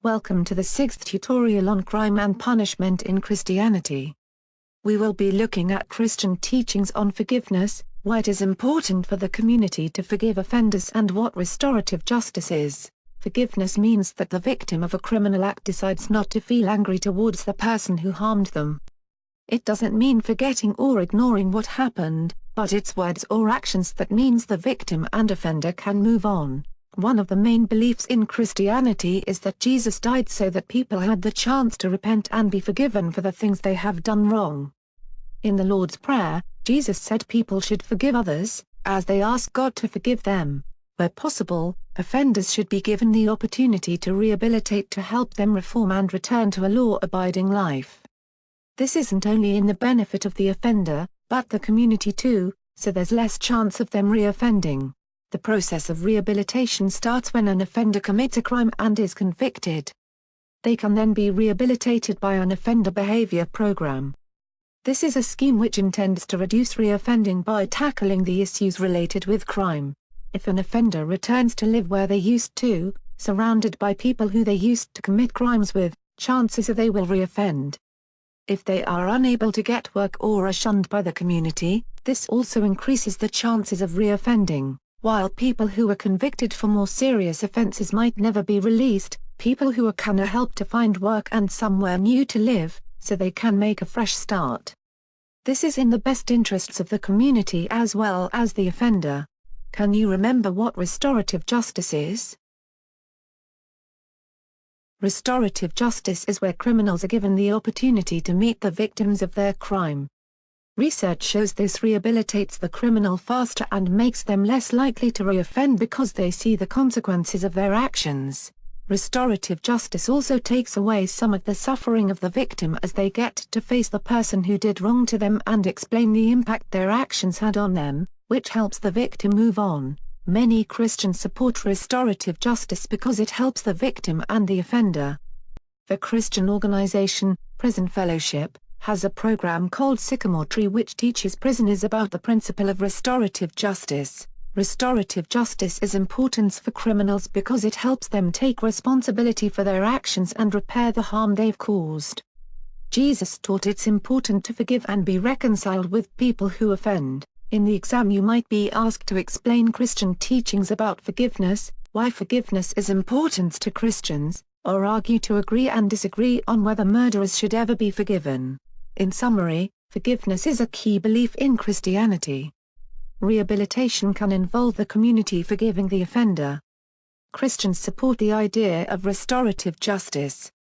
Welcome to the 6th tutorial on crime and punishment in Christianity. We will be looking at Christian teachings on forgiveness, why it is important for the community to forgive offenders, and what restorative justice is. Forgiveness means that the victim of a criminal act decides not to feel angry towards the person who harmed them. It doesn't mean forgetting or ignoring what happened, but it's words or actions that means the victim and offender can move on. One of the main beliefs in Christianity is that Jesus died so that people had the chance to repent and be forgiven for the things they have done wrong. In the Lord's Prayer, Jesus said people should forgive others, as they ask God to forgive them. Where possible, offenders should be given the opportunity to rehabilitate to help them reform and return to a law-abiding life. This isn't only in the benefit of the offender, but the community too, so there's less chance of them re-offending. The process of rehabilitation starts when an offender commits a crime and is convicted. They can then be rehabilitated by an offender behavior program. This is a scheme which intends to reduce reoffending by tackling the issues related with crime. If an offender returns to live where they used to, surrounded by people who they used to commit crimes with, chances are they will reoffend. If they are unable to get work or are shunned by the community, this also increases the chances of reoffending. While people who are convicted for more serious offenses might never be released, people who can help to find work and somewhere new to live, so they can make a fresh start. This is in the best interests of the community as well as the offender. Can you remember what restorative justice is? Restorative justice is where criminals are given the opportunity to meet the victims of their crime. Research shows this rehabilitates the criminal faster and makes them less likely to reoffend because they see the consequences of their actions. Restorative justice also takes away some of the suffering of the victim as they get to face the person who did wrong to them and explain the impact their actions had on them, which helps the victim move on. Many Christians support restorative justice because it helps the victim and the offender. The Christian organization, Prison Fellowship, has a program called Sycamore Tree which teaches prisoners about the principle of restorative justice. Restorative justice is important for criminals because it helps them take responsibility for their actions and repair the harm they've caused. Jesus taught it's important to forgive and be reconciled with people who offend. In the exam you might be asked to explain Christian teachings about forgiveness, why forgiveness is important to Christians, or argue to agree and disagree on whether murderers should ever be forgiven. In summary, forgiveness is a key belief in Christianity. Rehabilitation can involve the community forgiving the offender. Christians support the idea of restorative justice.